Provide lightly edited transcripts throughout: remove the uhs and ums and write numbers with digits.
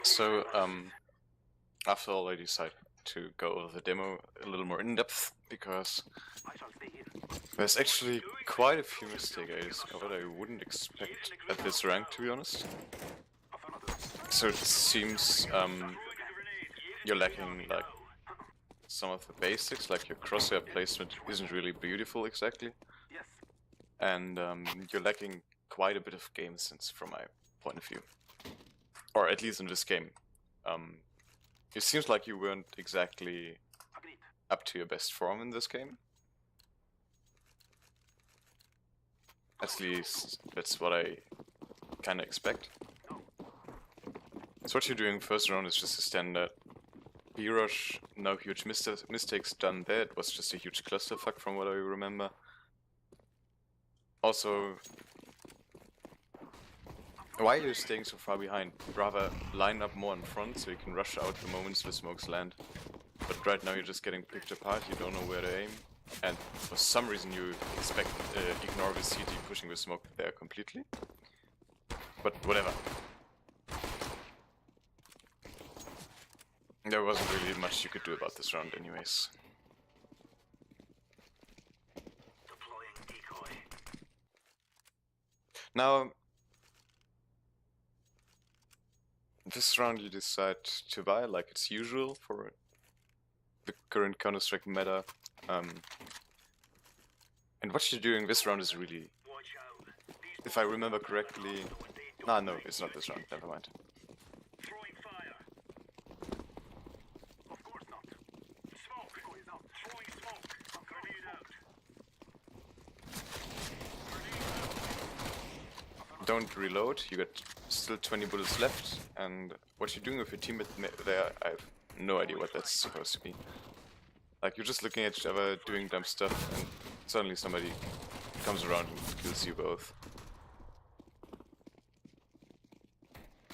So, after all, I decided to go over the demo a little more in depth because there's actually quite a few mistakes I discovered I wouldn't expect at this rank, to be honest. So it seems you're lacking like some of the basics, like your crosshair placement isn't really beautiful exactly, and you're lacking quite a bit of game sense from my point of view, or at least in this game. It seems like you weren't exactly up to your best form in this game. At least that's what I kind of expect. So what you're doing first round is just a standard B-rush, no huge mistakes done there, it was just a huge clusterfuck from what I remember. Also, why are you staying so far behind? Rather line up more in front so you can rush out the moments the smokes land. But right now you're just getting picked apart, you don't know where to aim, and for some reason you ignore the CT pushing the smoke there completely. But whatever. There wasn't really much you could do about this round anyways. Now, this round you decide to buy like it's usual for the current Counter-Strike meta. And what you're doing this round is really, if I remember correctly... no, it's not this round, never mind. Don't reload, you got still 20 bullets left, and what you're doing with your teammate there, I have no idea what that's supposed to be. Like, you're just looking at each other, doing dumb stuff, and suddenly somebody comes around and kills you both.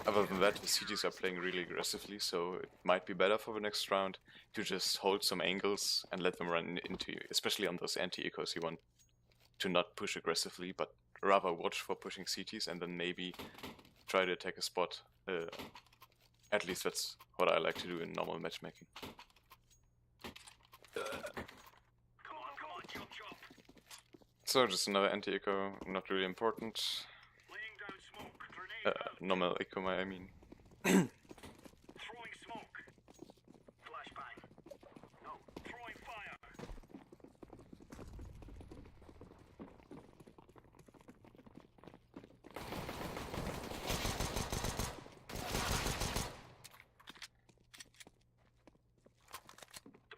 Other than that, the CTs are playing really aggressively, so it might be better for the next round to just hold some angles and let them run into you, especially on those anti-ecos. You want to not push aggressively, but rather watch for pushing CTs and then maybe try to attack a spot. At least that's what I like to do in normal matchmaking. So just another anti-eco, not really important. Normal eco, I mean.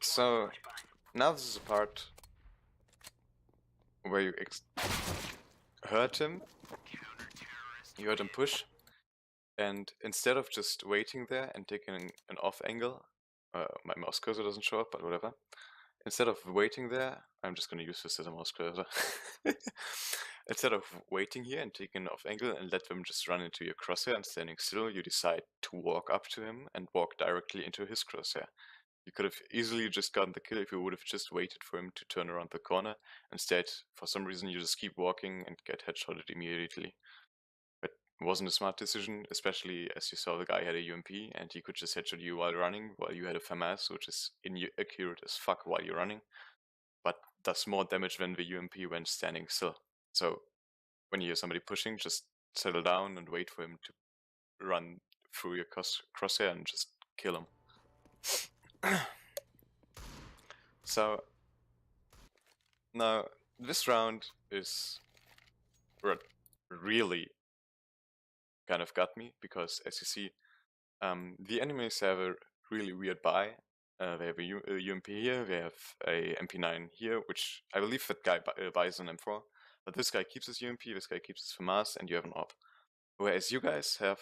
So now this is a part where you heard him. You heard him push, and instead of just waiting there and taking an off angle, my mouse cursor doesn't show up, but whatever. Instead of waiting there, I'm just gonna use this as a mouse cursor. Instead of waiting here and taking an off angle and let them just run into your crosshair and standing still, you decide to walk up to him and walk directly into his crosshair. You could have easily just gotten the kill if you would have just waited for him to turn around the corner. Instead, for some reason, you just keep walking and get headshotted immediately. But it wasn't a smart decision, especially as you saw the guy had a UMP and he could just headshot you while running, while you had a FAMAS, which is inaccurate as fuck while you're running, but does more damage than the UMP when standing still. So when you hear somebody pushing, just settle down and wait for him to run through your crosshair and just kill him. So now this round is what really kind of got me, because as you see, the enemies have a really weird buy. They have a UMP here, they have a MP9 here, which I believe that guy buys an M4, but this guy keeps his UMP, this guy keeps his FAMAS, and you have an AWP. Whereas you guys have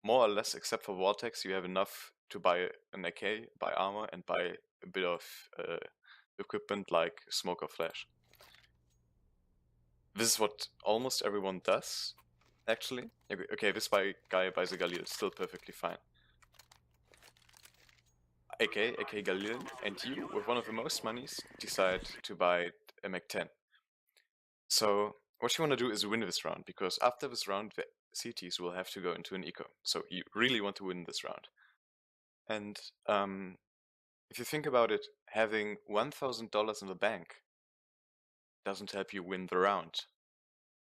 more or less, except for Vortex, you have enough to buy an AK, buy armor, and buy a bit of equipment like smoke or flash. This is what almost everyone does, actually. Okay, this guy buys a Galil, still perfectly fine. AK Galil, and you, with one of the most monies, decide to buy a Mac 10. So what you want to do is win this round, because after this round, the CTs will have to go into an eco. So you really want to win this round. And if you think about it, having $1,000 in the bank doesn't help you win the round.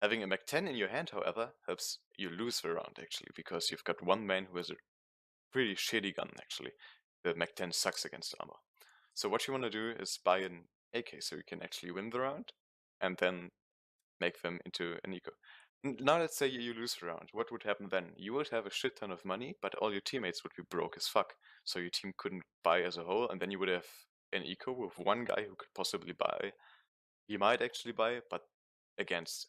Having a Mac-10 in your hand, however, helps you lose the round, actually, because you've got one man who has a pretty shitty gun, actually. The Mac-10 sucks against armor. So what you want to do is buy an AK so you can actually win the round, and then make them into an eco. Now let's say you lose the round. What would happen then? You would have a shit ton of money, but all your teammates would be broke as fuck. So your team couldn't buy as a whole, and then you would have an eco with one guy who could possibly buy. He might actually buy, but against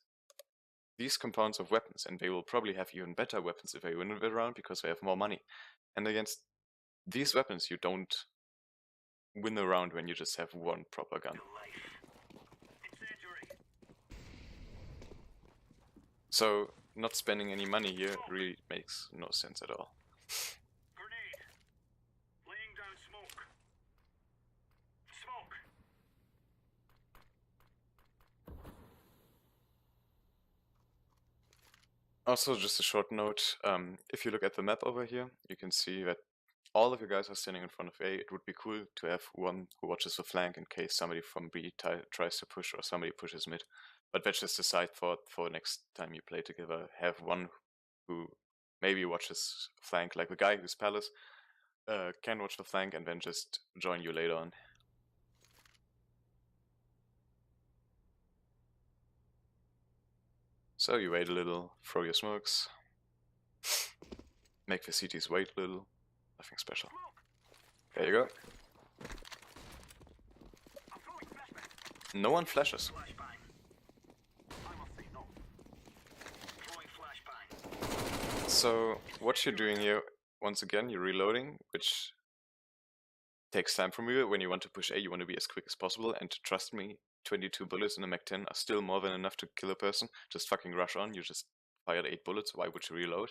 these compounds of weapons, and they will probably have even better weapons if they win the round because they have more money. And against these weapons, you don't win a round when you just have one proper gun. So not spending any money here really makes no sense at all. Grenade. Laying down smoke. Smoke. Also, just a short note, if you look at the map over here, you can see that all of you guys are standing in front of A. It would be cool to have one who watches the flank in case somebody from B tries to push or somebody pushes mid. But that's just a side thought for next time you play together. Have one who maybe watches flank, like the guy who's Palace, can watch the flank and then just join you later on. So you wait a little, throw your smokes, make the CTs wait a little, nothing special. There you go. No one flashes. So what you're doing here, once again, you're reloading, which takes time from you. When you want to push A, you want to be as quick as possible, and trust me, 22 bullets in a Mac-10 are still more than enough to kill a person. Just fucking rush on, you just fired 8 bullets, why would you reload?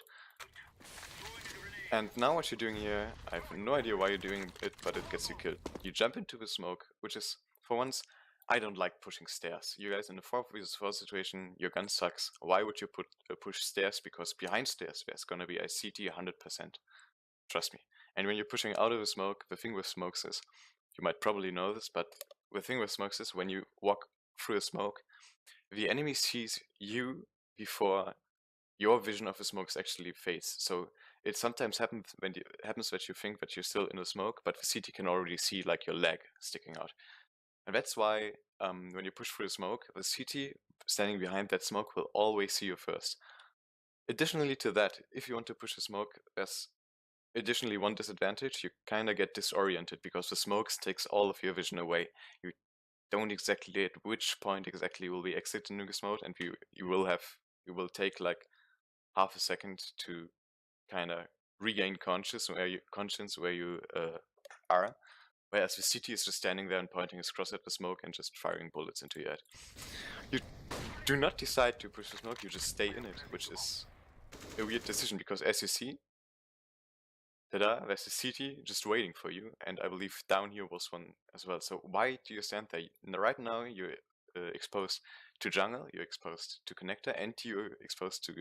And now what you're doing here, I have no idea why you're doing it, but it gets you killed. You jump into the smoke, which is, for once, I don't like pushing stairs. You guys in the 4v4 situation, your gun sucks. Why would you push stairs? Because behind stairs there's gonna be a CT 100%. Trust me. And when you're pushing out of the smoke, the thing with smokes is, you might probably know this, but the thing with smokes is when you walk through a smoke, the enemy sees you before your vision of the smokes actually fades. So it sometimes happens that you think that you're still in the smoke, but the CT can already see like your leg sticking out. And that's why when you push through the smoke, the CT standing behind that smoke will always see you first. Additionally to that, if you want to push the smoke, there's additionally one disadvantage. You kind of get disoriented because the smokes takes all of your vision away. You don't exactly at which point exactly will be exit in Nugas mode, and you will take like half a second to kind of regain conscience where you are. Whereas the CT is just standing there and pointing his cross at the smoke and just firing bullets into your head. You do not decide to push the smoke, you just stay in it, which is a weird decision because as you see, tada, there's a CT just waiting for you, and I believe down here was one as well. So why do you stand there? Right now you're exposed to jungle, you're exposed to connector, and you're exposed to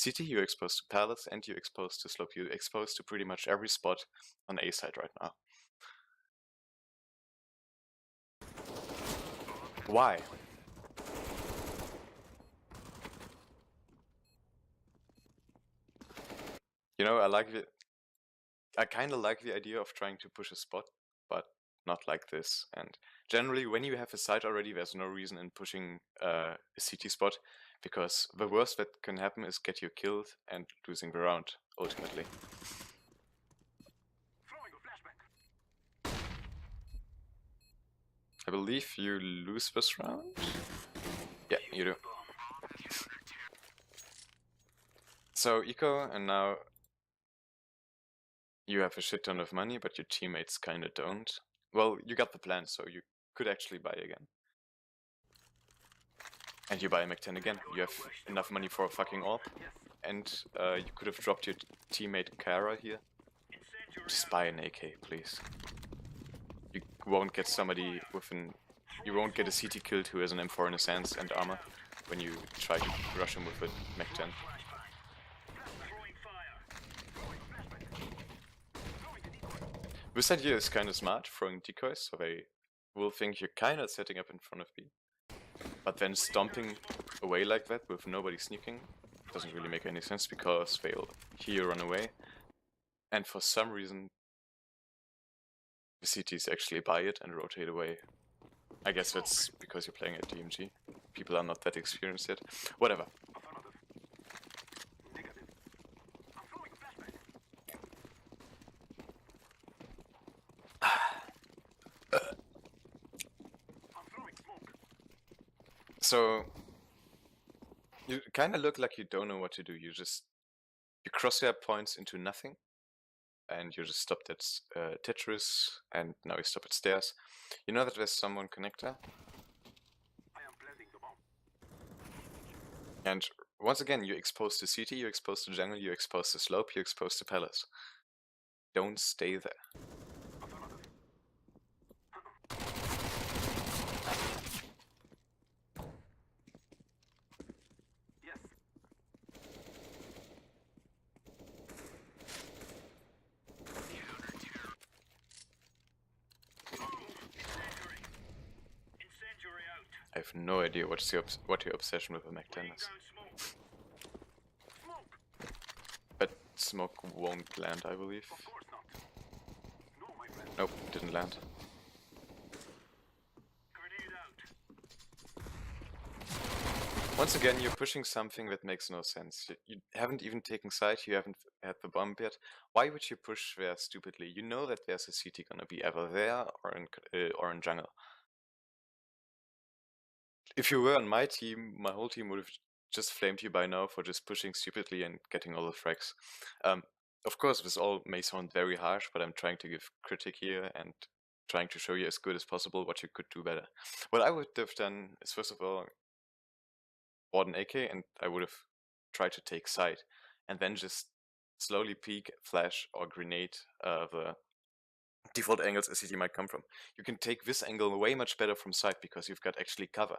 CT, you're exposed to palace, and you're exposed to slope. You're exposed to pretty much every spot on A side right now. Why? You know, I kind of like the idea of trying to push a spot, but not like this. And generally, when you have a site already, there's no reason in pushing a CT spot, because the worst that can happen is get you killed and losing the round, ultimately. I believe you lose this round? Yeah, you do. So, eco, and now you have a shit ton of money, but your teammates kinda don't. Well, you got the plan, so you could actually buy again. And you buy a Mac-10 again. You have enough money for a fucking AWP. And you could have dropped your teammate Kara here. Just buy an AK, please. You won't get somebody with an... You won't get a CT killed who has an M4 in his hands and armor when you try to rush him with a Mac-10. This idea is kind of smart, throwing decoys, so they will think you're kind of setting up in front of B. But then stomping away like that with nobody sneaking doesn't really make any sense because they'll hear you run away. And for some reason, the CTs actually buy it and rotate away. I guess that's because you're playing at DMG. People are not that experienced yet. Whatever. Affirmative. Negative. I'm throwing flashbang. I'm throwing smoke. So, you kind of look like you don't know what to do. You crosshair points into nothing, and you just stopped at Tetris, and now you stop at stairs. You know that there's someone connector, I am planting the bomb. and once again, you expose the CT, you expose the jungle, you expose the slope, you expose the palace. Don't stay there. Affirmative. Yes. Incendiary. Incendiary out. I have no idea what your obsession with the Mac 10 Laying is. down smoke. Smoke. But smoke won't land, I believe. Of course not. No, my friend. Nope, didn't land. Grenade out. Once again, you're pushing something that makes no sense. You haven't even taken side, you haven't had the bomb yet. Why would you push there stupidly? You know that there's a CT gonna be either there or in jungle. If you were on my team, my whole team would have just flamed you by now for just pushing stupidly and getting all the frags. Of course, this all may sound very harsh, but I'm trying to give critique here and trying to show you as good as possible what you could do better. What I would have done is, first of all, bought an AK and I would have tried to take side and then just slowly peek, flash, or grenade the default angles a CT might come from. You can take this angle way much better from side because you've got actually cover.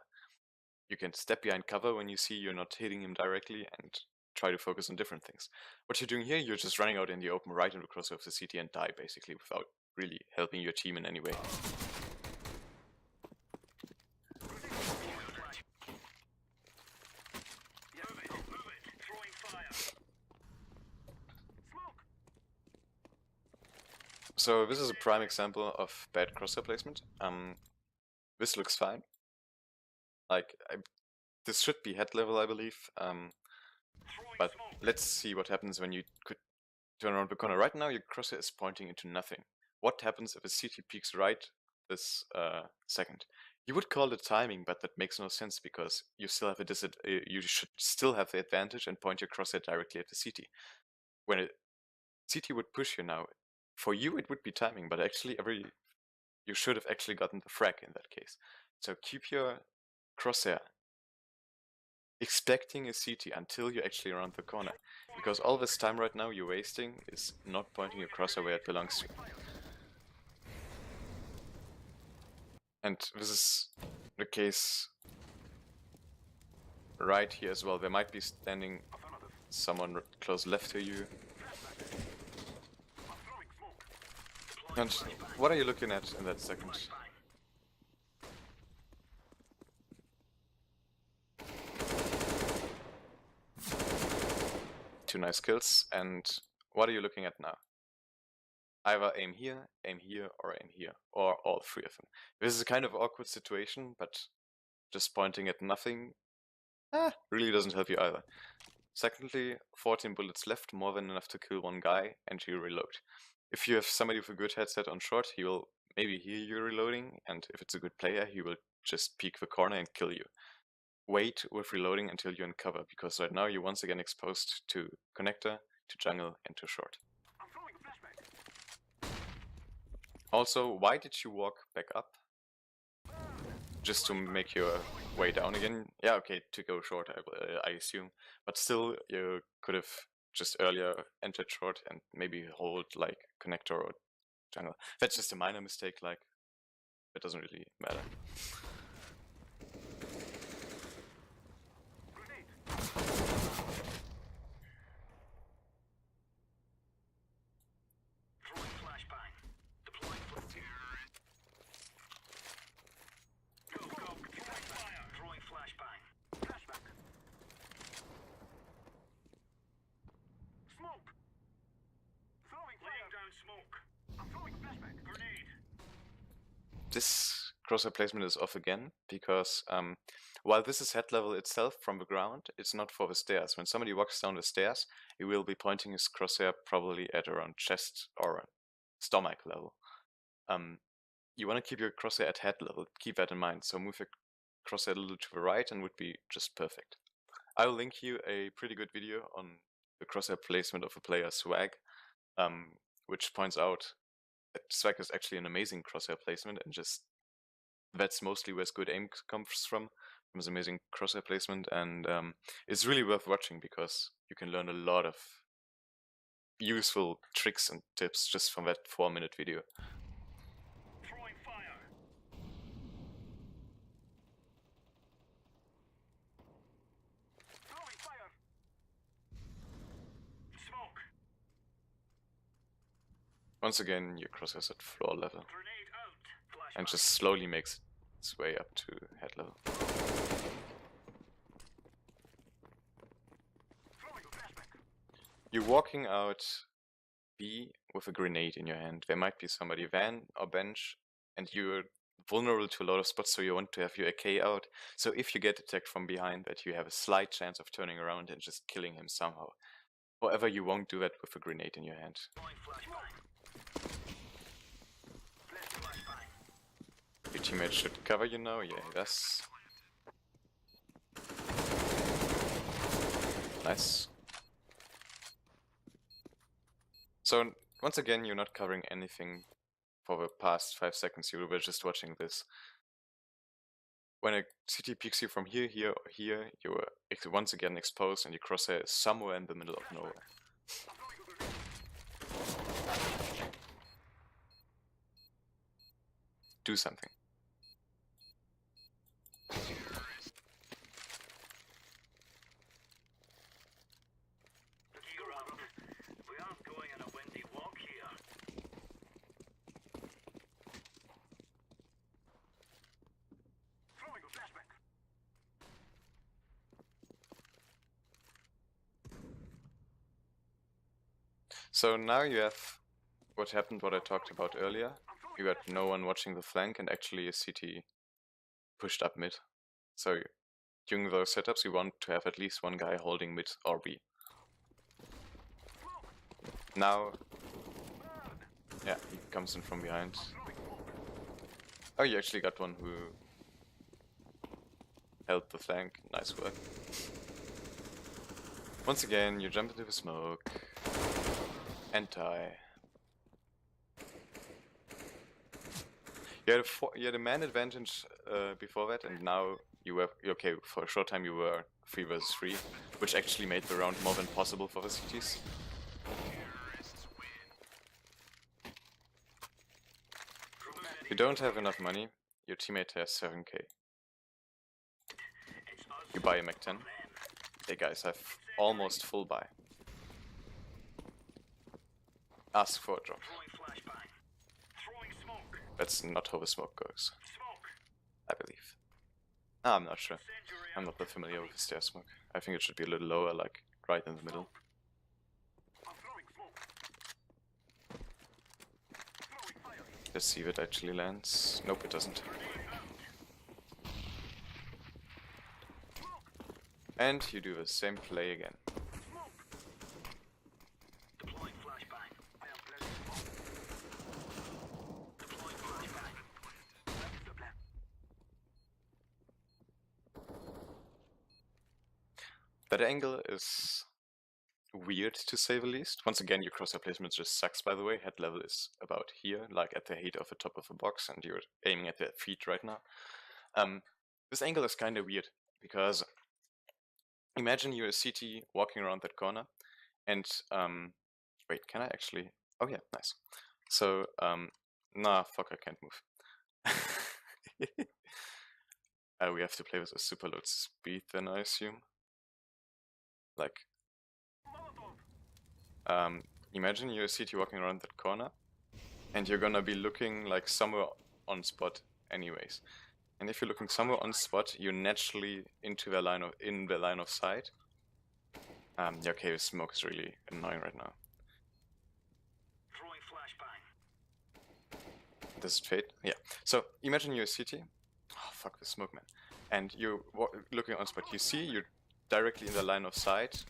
You can step behind cover when you see you're not hitting him directly and try to focus on different things. What you're doing here, you're just running out in the open right into the crossover of the CT and die basically without really helping your team in any way. So this is a prime example of bad crosshair placement. This looks fine. Like, this should be head level, I believe. But let's see what happens when you could turn around the corner. Right now, your crosshair is pointing into nothing. What happens if a CT peeks right this second? You would call it timing, but that makes no sense because you still have you should still have the advantage and point your crosshair directly at the CT. When a CT would push you now, for you it would be timing, but actually you should have actually gotten the frag in that case. So keep your crosshair expecting a CT until you're actually around the corner, because all this time right now you're wasting is not pointing your crosshair where it belongs to. And this is the case right here as well. There might be standing someone close left to you. And what are you looking at in that second? Two nice kills, and what are you looking at now? Either aim here, or aim here, or all three of them. This is a kind of awkward situation, but just pointing at nothing really doesn't help you either. Secondly, 14 bullets left, more than enough to kill one guy, and you reload. If you have somebody with a good headset on short, he will maybe hear you reloading, and if it's a good player, he will just peek the corner and kill you. Wait with reloading until you're in cover, because right now you're once again exposed to connector, to jungle, and to short. I'm throwing a flashbang. Also, why did you walk back up? Just to make your way down again? Yeah, okay, to go short, I assume. But still, you could have just earlier entered short and maybe hold like connector or jungle. That's just a minor mistake, like, it doesn't really matter. this crosshair placement is off again because while this is head level itself from the ground, it's not for the stairs. When somebody walks down the stairs, he will be pointing his crosshair probably at around chest or stomach level. You want to keep your crosshair at head level, keep that in mind, so move your crosshair a little to the right and would be just perfect. I will link you a pretty good video on the crosshair placement of a player Swag, which points out that Swag is actually an amazing crosshair placement, and just that's mostly where his good aim comes from his amazing crosshair placement, and it's really worth watching because you can learn a lot of useful tricks and tips just from that 4-minute video. Throwing fire. Throwing fire. Smoke. Once again, your crosshair's at floor level, Grenade out. Flashbang. and just slowly makes its way up to head level. Throwing a flashbang. You're walking out B with a grenade in your hand. There might be somebody van or bench, and you're vulnerable to a lot of spots, so you want to have your AK out. So if you get attacked from behind, that you have a slight chance of turning around and just killing him somehow. However, you won't do that with a grenade in your hand. Throwing flashbang. Flashbang. Your teammate should cover you now. Yeah, he does. Nice. So once again, you're not covering anything for the past 5 seconds. You were just watching this. When a CT peeks you from here, here, or here, you are once again exposed, and your crosshair is somewhere in the middle of nowhere. Do something. Gear up. We aren't going on a windy walk here. Throwing a flashbang. So now you have what happened, what I talked about earlier. You had no one watching the flank, and actually a CT pushed up mid. So during those setups, you want to have at least one guy holding mid or B. Now, yeah, he comes in from behind. Oh, you actually got one who held the flank. Nice work. Once again, you jump into the smoke and die. You had a man advantage before that, and now you were okay. For a short time, you were 3 versus 3, which actually made the round more than possible for the CTs. You don't have enough money. Your teammate has 7k. You buy a Mac 10. Hey guys, have almost full buy. Ask for a drop. Throwing flashbang. Throwing smoke. That's not how the smoke goes, Smoke. I believe. I'm not sure. Incendiary I'm out. not that familiar with the stair smoke. I think it should be a little lower, like right in the middle. I'm throwing smoke. Throwing fire. Let's see if it actually lands. Nope, it doesn't. And you do the same play again. Deploying flashbang. I am planting smoke. Deploying flashbang. That's the plan. That angle is weird, to say the least. Once again, your crosshair placement just sucks, by the way. Head level is about here, like at the height of the top of the box, and you're aiming at their feet right now. This angle is kind of weird, because imagine you're a CT walking around that corner, and, wait, can I actually? Oh yeah, nice. So, nah, fuck, I can't move. We have to play with a super low speed then, I assume. Like, imagine you're a CT walking around that corner, and you're gonna be looking like somewhere on spot anyways. And if you're looking somewhere on spot, you're naturally in the line of sight. Yeah, okay, the smoke is really annoying right now. Throwing flashbang. Does it fade? Yeah. So imagine you're a CT. Oh, fuck the smoke, man. And you're looking on spot. You see you're directly in the line of sight.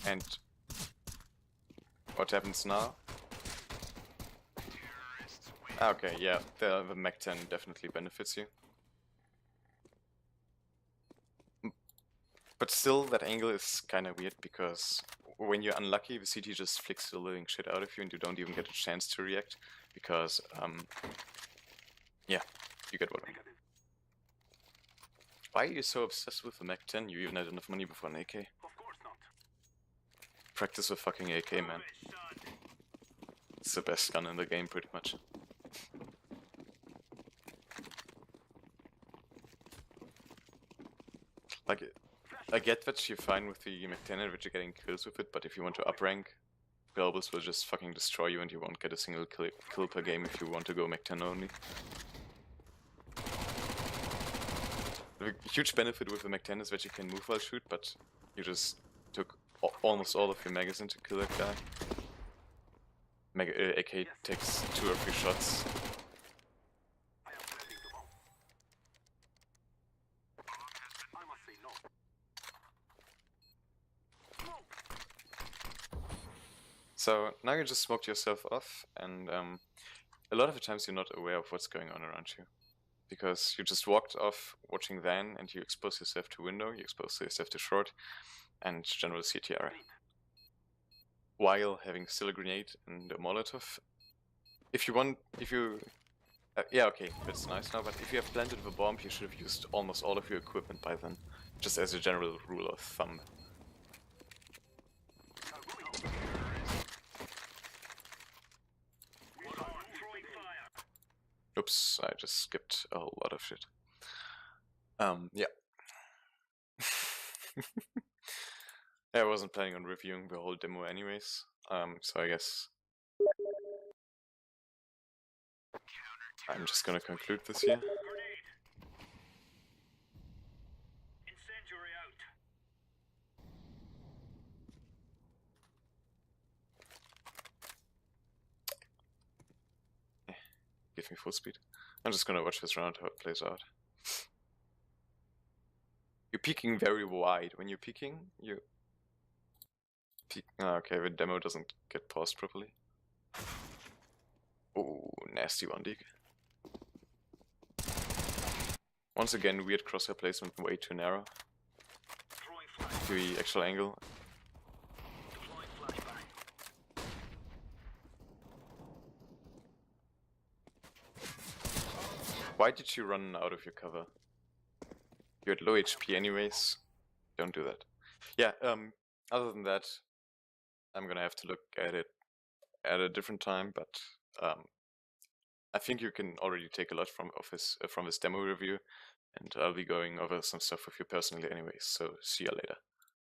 And what happens now? Okay, yeah, the Mach 10 definitely benefits you. But still, that angle is kind of weird because when you're unlucky, the CT just flicks the living shit out of you and you don't even get a chance to react because, yeah, you get what I mean. Why are you so obsessed with the Mach 10? You even had enough money before an AK. Of course not. Practice with fucking AK, man. It's the best gun in the game, pretty much. Like, I get that you're fine with the Mach 10 and that you're getting kills with it, but if you want to up rank, Globals will just fucking destroy you and you won't get a single kill per game if you want to go Mach 10 only. The huge benefit with the Mach 10 is that you can move while shoot, but you just took almost all of your magazine to kill that guy. AK takes 2 or 3 shots. So now you just smoked yourself off, and a lot of the times you're not aware of what's going on around you. Because you just walked off watching van, and you expose yourself to window, you expose yourself to short, and general CTR. While having still a grenade and a Molotov. Yeah, okay, that's nice now, but if you have planted the bomb, you should have used almost all of your equipment by then. Just as a general rule of thumb. Oops, I just skipped a whole lot of shit. Yeah. I wasn't planning on reviewing the whole demo anyways, so I guess I'm just gonna conclude this here. Incendiary out. Give me full speed. I'm just gonna watch this round, how it plays out. You're peeking very wide. When you're peeking, you peek. Oh, okay, the demo doesn't get paused properly. Oh, nasty one, dig. Once again, weird crosshair placement, way too narrow. The actual angle. Why did you run out of your cover? You're at low HP anyways. Don't do that. Yeah, other than that, I'm gonna have to look at it at a different time, but I think you can already take a lot from this demo review, and I'll be going over some stuff with you personally anyways, so see you later.